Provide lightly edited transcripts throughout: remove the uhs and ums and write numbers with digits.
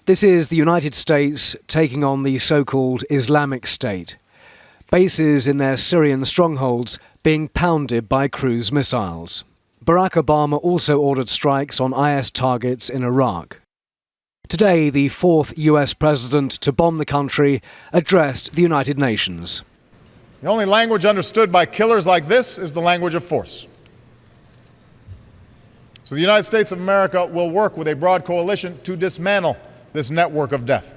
This is the United States taking on the so-called Islamic State. Bases in their Syrian strongholds being pounded by cruise missiles. Barack Obama also ordered strikes on IS targets in Iraq. Today, the fourth US president to bomb the country addressed the United Nations. The only language understood by killers like this is the language of force. So the United States of America will work with a broad coalition to dismantle this network of death.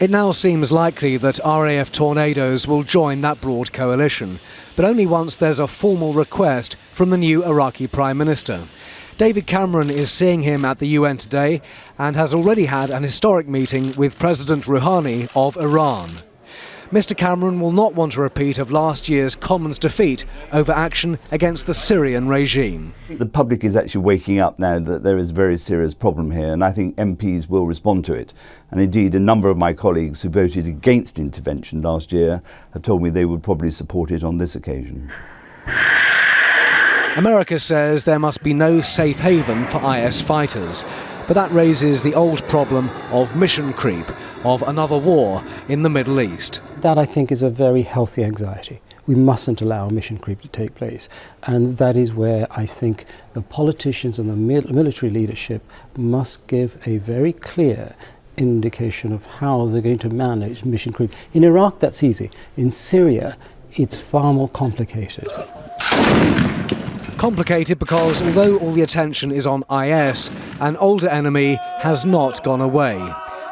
It now seems likely that RAF Tornadoes will join that broad coalition, but only once there's a formal request from the new Iraqi Prime Minister. David Cameron is seeing him at the UN today and has already had an historic meeting with President Rouhani of Iran. Mr. Cameron will not want a repeat of last year's Commons defeat over action against the Syrian regime. The public is actually waking up now that there is a very serious problem here, and I think MPs will respond to it. And indeed, a number of my colleagues who voted against intervention last year have told me they would probably support it on this occasion. America says there must be no safe haven for IS fighters, but that raises the old problem of mission creep, of another war in the Middle East. That, I think, is a very healthy anxiety. We mustn't allow mission creep to take place. And that is where I think the politicians and the military leadership must give a very clear indication of how they're going to manage mission creep. In Iraq, that's easy. In Syria, it's far more complicated. Complicated because although all the attention is on IS, an older enemy has not gone away.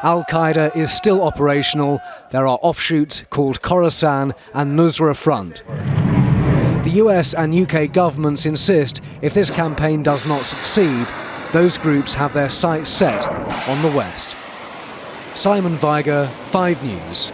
Al-Qaeda is still operational. There are offshoots called Khorasan and Nusra Front. The US and UK governments insist if this campaign does not succeed, those groups have their sights set on the West. Simon Vigar, 5 News.